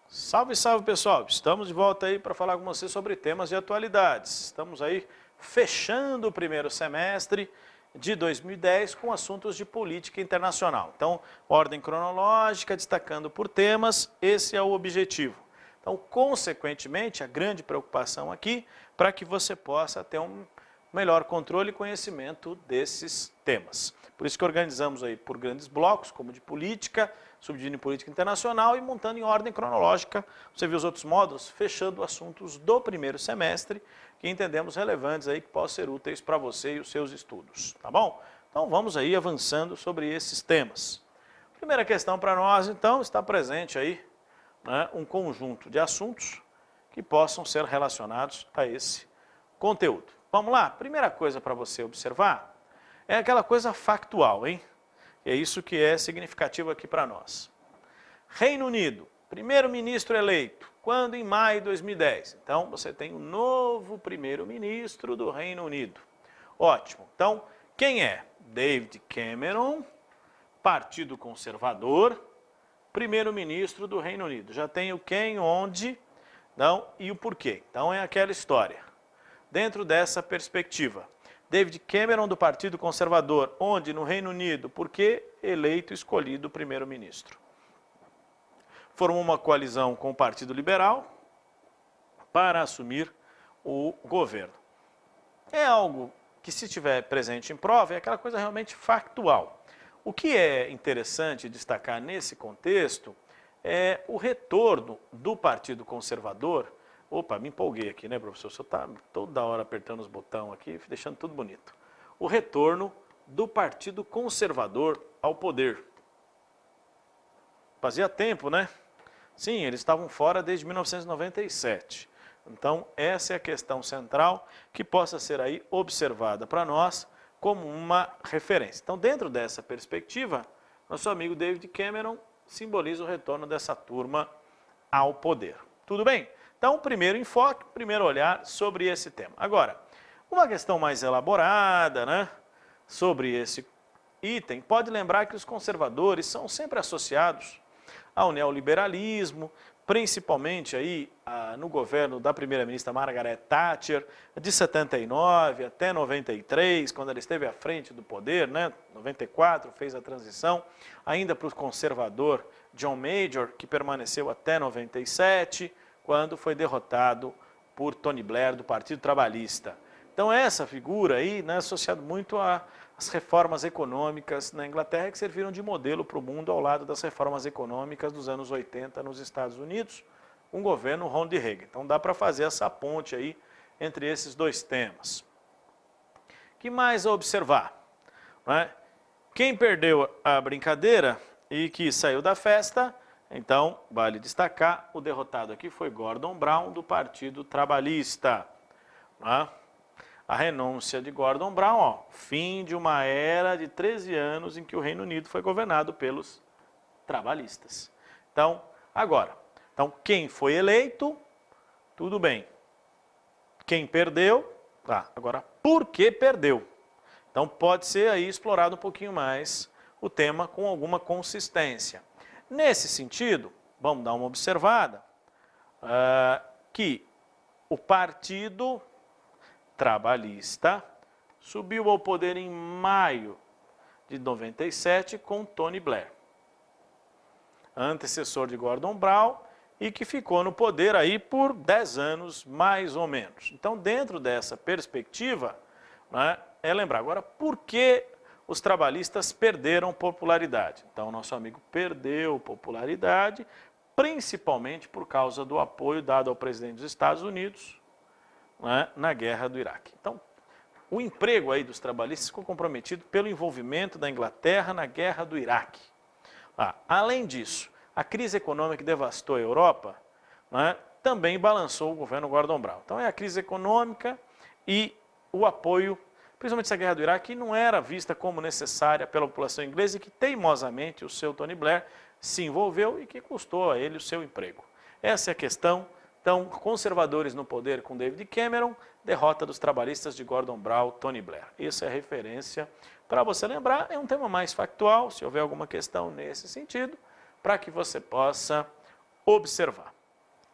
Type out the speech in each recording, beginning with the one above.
Salve, salve pessoal! Estamos de volta aí para falar com você sobre temas de atualidades. Estamos aí fechando o primeiro semestre de 2010 com assuntos de política internacional. Então, ordem cronológica, destacando por temas, esse é o objetivo. Então, consequentemente, a grande preocupação aqui para que você possa ter um melhor controle e conhecimento desses temas. Por isso que organizamos aí por grandes blocos, como de política, subdividindo em política internacional e montando em ordem cronológica. Você viu os outros módulos, fechando assuntos do primeiro semestre, que entendemos relevantes aí, que possam ser úteis para você e os seus estudos, tá bom? Então vamos aí avançando sobre esses temas. Primeira questão para nós, então, está presente aí, né, um conjunto de assuntos que possam ser relacionados a esse conteúdo. Vamos lá? Primeira coisa para você observar é aquela coisa factual, hein? É isso que é significativo aqui para nós. Reino Unido, primeiro-ministro eleito, quando? Em maio de 2010. Então, você tem um novo primeiro-ministro do Reino Unido. Ótimo. Então, quem é? David Cameron, Partido Conservador, primeiro-ministro do Reino Unido. Já tem o quem, onde, não, e o porquê. Então, é aquela história. Dentro dessa perspectiva, David Cameron do Partido Conservador, onde no Reino Unido, porque eleito, escolhido primeiro-ministro. Formou uma coalizão com o Partido Liberal para assumir o governo. É algo que, se estiver presente em prova, é aquela coisa realmente factual. O que é interessante destacar nesse contexto é o retorno do Partido Conservador. Opa, me empolguei aqui, né, professor? O senhor está toda hora apertando os botões aqui, deixando tudo bonito. O retorno do Partido Conservador ao poder. Fazia tempo, né? Sim, eles estavam fora desde 1997. Então, essa é a questão central que possa ser aí observada para nós como uma referência. Então, dentro dessa perspectiva, nosso amigo David Cameron simboliza o retorno dessa turma ao poder. Tudo bem? Então, primeiro enfoque, primeiro olhar sobre esse tema. Agora, uma questão mais elaborada, né, sobre esse item, pode lembrar que os conservadores são sempre associados ao neoliberalismo, principalmente aí no governo da primeira-ministra Margaret Thatcher, de 79 até 93, quando ela esteve à frente do poder, né, 94, fez a transição, ainda para o conservador John Major, que permaneceu até 97, quando foi derrotado por Tony Blair, do Partido Trabalhista. Então, essa figura aí, né, associada muito às reformas econômicas na Inglaterra, que serviram de modelo para o mundo ao lado das reformas econômicas dos anos 80 nos Estados Unidos, com o governo Ronald Reagan. Então, dá para fazer essa ponte aí entre esses dois temas. O que mais a observar? Né? Quem perdeu a brincadeira e que saiu da festa, então, vale destacar, o derrotado aqui foi Gordon Brown, do Partido Trabalhista. Né? A renúncia de Gordon Brown, ó, fim de uma era de 13 anos em que o Reino Unido foi governado pelos trabalhistas. Então, agora, quem foi eleito, tudo bem. Quem perdeu, agora, por que perdeu? Então, pode ser aí explorado um pouquinho mais o tema com alguma consistência. Nesse sentido, vamos dar uma observada, que o Partido Trabalhista subiu ao poder em maio de 97 com Tony Blair, antecessor de Gordon Brown, e que ficou no poder aí por 10 anos, mais ou menos. Então, dentro dessa perspectiva, né, é lembrar agora por que os trabalhistas perderam popularidade. Então, o nosso amigo perdeu popularidade, principalmente por causa do apoio dado ao presidente dos Estados Unidos, né, na guerra do Iraque. Então, o emprego aí dos trabalhistas ficou comprometido pelo envolvimento da Inglaterra na guerra do Iraque. Além disso, a crise econômica que devastou a Europa, né, também balançou o governo Gordon Brown. Então, é a crise econômica e o apoio, principalmente essa guerra do Iraque, que não era vista como necessária pela população inglesa e que teimosamente o seu Tony Blair se envolveu e que custou a ele o seu emprego. Essa é a questão Então, conservadores no poder com David Cameron, derrota dos trabalhistas de Gordon Brown, Tony Blair. Isso é referência para você lembrar, é um tema mais factual, se houver alguma questão nesse sentido, para que você possa observar.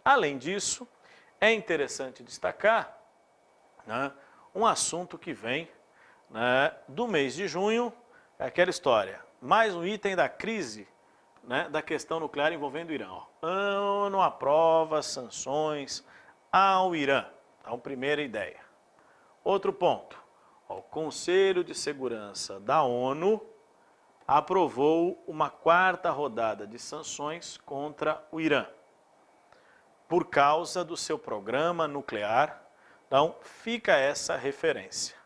Além disso, é interessante destacar, né, um assunto que vem, né, do mês de junho, é aquela história, mais um item da crise, né, da questão nuclear envolvendo o Irã. A ONU aprova sanções ao Irã. Então, primeira ideia. Outro ponto, o Conselho de Segurança da ONU aprovou uma 4ª rodada de sanções contra o Irã, por causa do seu programa nuclear. Então, fica essa referência.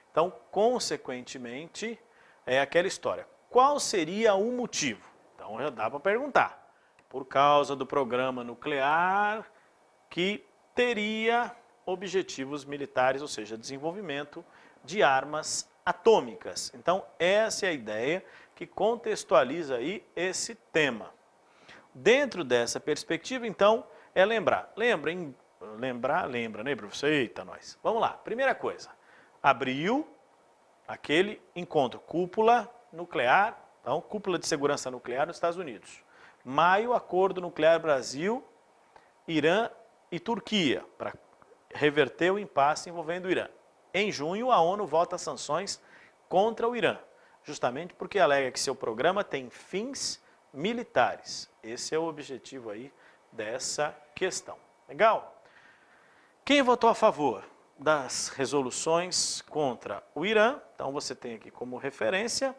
Então, consequentemente, é aquela história. Qual seria o motivo? Então, já dá para perguntar. Por causa do programa nuclear que teria objetivos militares, ou seja, desenvolvimento de armas atômicas. Então, essa é a ideia que contextualiza aí esse tema. Dentro dessa perspectiva, então, é lembrar. Lembra, né, professor? Eita, nós. Vamos lá. Primeira coisa. Abril, aquele encontro, cúpula nuclear, então, cúpula de segurança nuclear nos Estados Unidos. Maio, acordo nuclear Brasil, Irã e Turquia, para reverter o impasse envolvendo o Irã. Em junho, a ONU vota sanções contra o Irã, justamente porque alega que seu programa tem fins militares. Esse é o objetivo aí dessa questão. Legal? Quem votou a favor das resoluções contra o Irã? Então, você tem aqui como referência,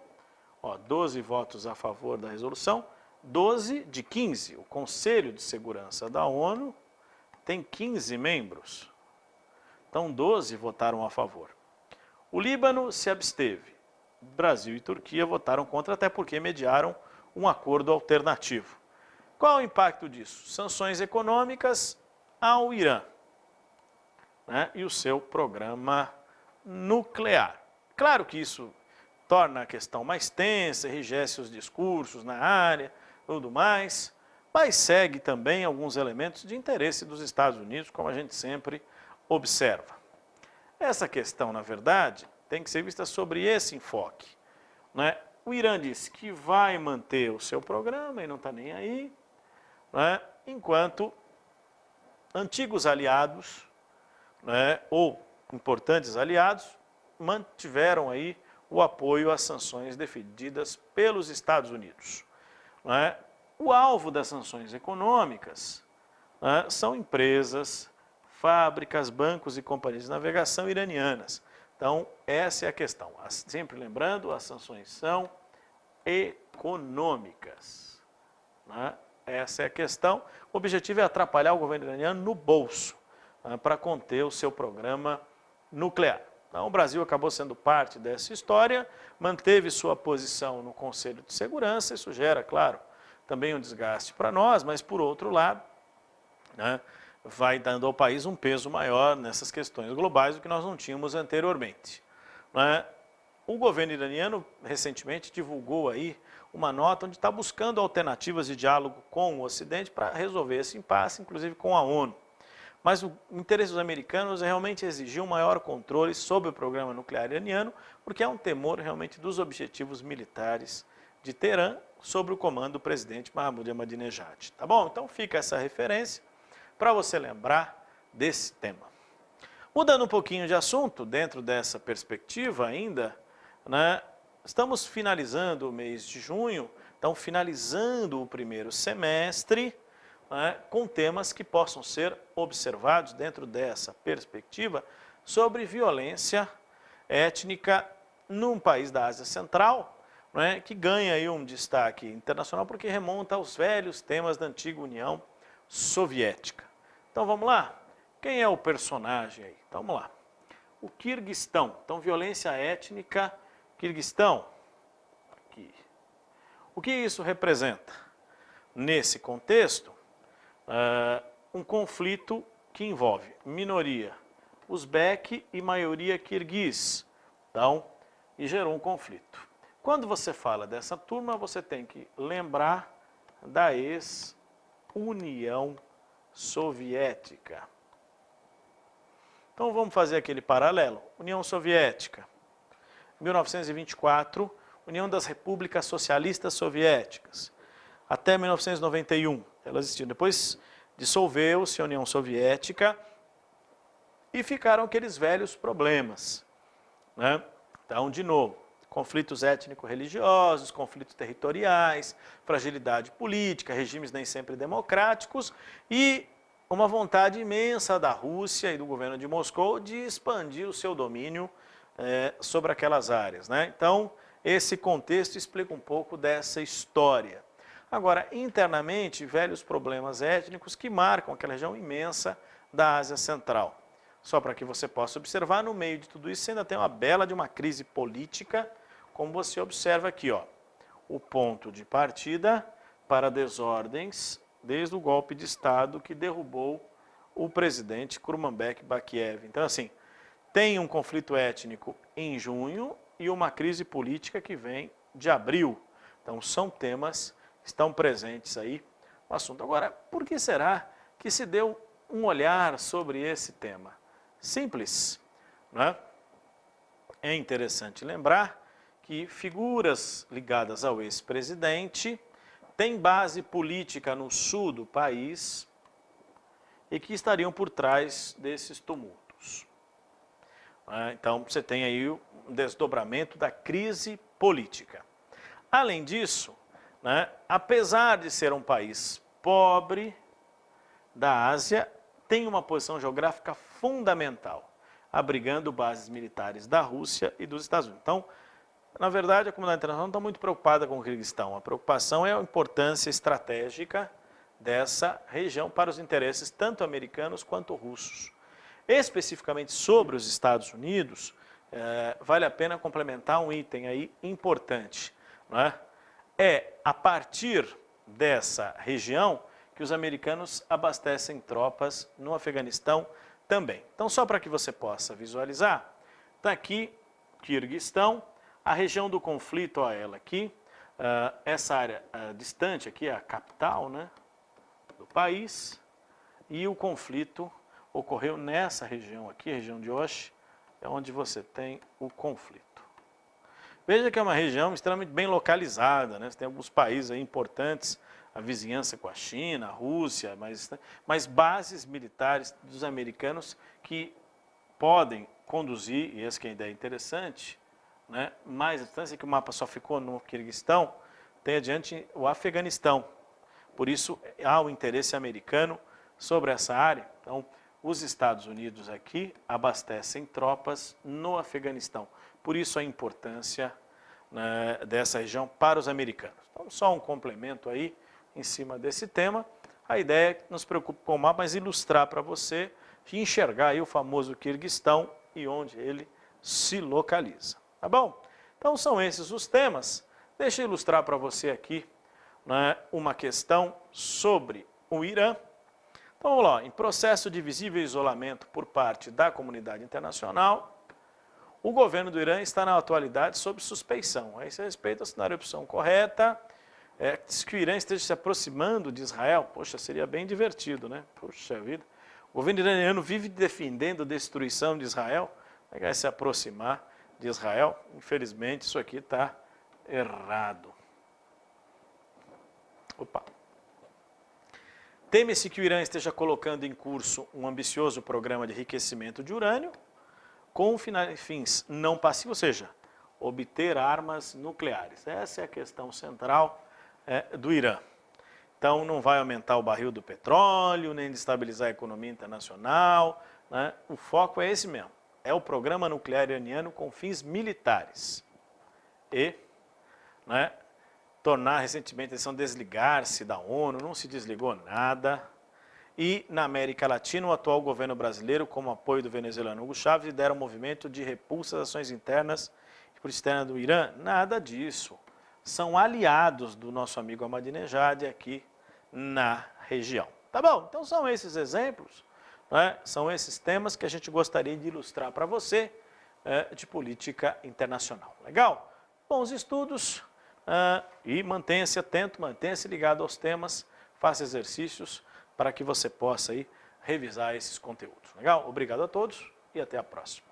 12 votos a favor da resolução, 12 de 15. O Conselho de Segurança da ONU tem 15 membros. Então, 12 votaram a favor. O Líbano se absteve. Brasil e Turquia votaram contra, até porque mediaram um acordo alternativo. Qual o impacto disso? Sanções econômicas ao Irã, né, e o seu programa nuclear. Claro que isso torna a questão mais tensa, enrijece os discursos na área, tudo mais, mas segue também alguns elementos de interesse dos Estados Unidos, como a gente sempre observa. Essa questão, na verdade, tem que ser vista sobre esse enfoque, né? O Irã disse que vai manter o seu programa e não está nem aí, né? Enquanto antigos aliados, né, ou importantes aliados, mantiveram aí o apoio às sanções defendidas pelos Estados Unidos. Né? O alvo das sanções econômicas, né, são empresas, fábricas, bancos e companhias de navegação iranianas. Então, essa é a questão. Sempre lembrando, as sanções são econômicas. Né? Essa é a questão. O objetivo é atrapalhar o governo iraniano no bolso, né, para conter o seu programa nuclear. Então, o Brasil acabou sendo parte dessa história, manteve sua posição no Conselho de Segurança, isso gera, claro, também um desgaste para nós, mas, por outro lado, né, vai dando ao país um peso maior nessas questões globais do que nós não tínhamos anteriormente. Né? O governo iraniano, recentemente, divulgou aí uma nota onde está buscando alternativas de diálogo com o Ocidente para resolver esse impasse, inclusive com a ONU. Mas o interesse dos americanos é realmente exigir um maior controle sobre o programa nuclear iraniano, porque há um temor realmente dos objetivos militares de Teherã sobre o comando do presidente Mahmoud Ahmadinejad. Tá bom? Então fica essa referência para você lembrar desse tema. Mudando um pouquinho de assunto, dentro dessa perspectiva ainda, né, estamos finalizando o mês de junho, então finalizando o primeiro semestre, né, com temas que possam ser observados dentro dessa perspectiva sobre violência étnica num país da Ásia Central, né, que ganha aí um destaque internacional porque remonta aos velhos temas da antiga União Soviética. Então vamos lá? Quem é o personagem aí? Então vamos lá. O Quirguistão. Então, violência étnica, Quirguistão. Aqui. O que isso representa? Nesse contexto, um conflito que envolve minoria uzbeque e maioria quirguiz. Então, e gerou um conflito. Quando você fala dessa turma, você tem que lembrar da ex-União Soviética. Então vamos fazer aquele paralelo. União Soviética, 1924, União das Repúblicas Socialistas Soviéticas, até 1991, elas existiam. Depois dissolveu-se a União Soviética e ficaram aqueles velhos problemas, né? Então, de novo, conflitos étnico-religiosos, conflitos territoriais, fragilidade política, regimes nem sempre democráticos e uma vontade imensa da Rússia e do governo de Moscou de expandir o seu domínio sobre aquelas áreas, né? Então, esse contexto explica um pouco dessa história. Agora, internamente, velhos problemas étnicos que marcam aquela região imensa da Ásia Central. Só para que você possa observar, no meio de tudo isso, ainda tem uma bela de uma crise política, como você observa aqui, ó, o ponto de partida para desordens desde o golpe de Estado que derrubou o presidente Kurmanbek Bakiev. Então, assim, tem um conflito étnico em junho e uma crise política que vem de abril. Então, são temas que estão presentes aí no assunto. Agora, por que será que se deu um olhar sobre esse tema? Simples, né? É interessante lembrar que figuras ligadas ao ex-presidente têm base política no sul do país e que estariam por trás desses tumultos. Então, você tem aí um desdobramento da crise política. Além disso, né, apesar de ser um país pobre da Ásia, tem uma posição geográfica fundamental, abrigando bases militares da Rússia e dos Estados Unidos. Então, na verdade, a comunidade internacional não está muito preocupada com o Quirguistão. A preocupação é a importância estratégica dessa região para os interesses tanto americanos quanto russos. Especificamente sobre os Estados Unidos, vale a pena complementar um item aí importante, não é? É a partir dessa região que os americanos abastecem tropas no Afeganistão também. Então, só para que você possa visualizar, está aqui Quirguistão, a região do conflito, ó, ela aqui, essa área distante aqui é a capital, né, do país, e o conflito ocorreu nessa região aqui, a região de Osh, é onde você tem o conflito. Veja que é uma região extremamente bem localizada, né? Você tem alguns países aí importantes, a vizinhança com a China, a Rússia, mas bases militares dos americanos que podem conduzir, e essa que é a ideia interessante, né? Mais a distância que o mapa só ficou no Quirguistão, tem adiante o Afeganistão. Por isso há o interesse americano sobre essa área. Então, os Estados Unidos aqui abastecem tropas no Afeganistão. Por isso a importância, né, dessa região para os americanos. Então, só um complemento aí em cima desse tema. A ideia é que nos preocupe com o mapa, mas ilustrar para você e enxergar aí o famoso Quirguistão e onde ele se localiza. Tá bom? Então, são esses os temas. Deixa eu ilustrar para você aqui, né, uma questão sobre o Irã. Então, vamos lá. Em processo de visível isolamento por parte da comunidade internacional, o governo do Irã está na atualidade sob suspeição. A esse respeito, assinaram a opção correta. Diz que o Irã esteja se aproximando de Israel. Poxa, seria bem divertido, né? Poxa vida. O governo iraniano vive defendendo a destruição de Israel. Vai se aproximar de Israel. Infelizmente, isso aqui está errado. Opa. Teme-se que o Irã esteja colocando em curso um ambicioso programa de enriquecimento de urânio com fins não passivos, ou seja, obter armas nucleares. Essa é a questão central do Irã. Então, não vai aumentar o barril do petróleo, nem destabilizar a economia internacional, né? O foco é esse mesmo, é o programa nuclear iraniano com fins militares. E, né, tornar recentemente a decisão de desligar-se da ONU, não se desligou nada. E na América Latina, o atual governo brasileiro, com o apoio do venezuelano Hugo Chávez, lidera um movimento de repulsa às ações internas e política externa do Irã. Nada disso. São aliados do nosso amigo Ahmadinejad aqui na região. Tá bom? Então são esses exemplos, né? São esses temas que a gente gostaria de ilustrar para você de política internacional. Legal? Bons estudos e mantenha-se atento, mantenha-se ligado aos temas, faça exercícios, para que você possa aí revisar esses conteúdos. Legal? Obrigado a todos e até a próxima.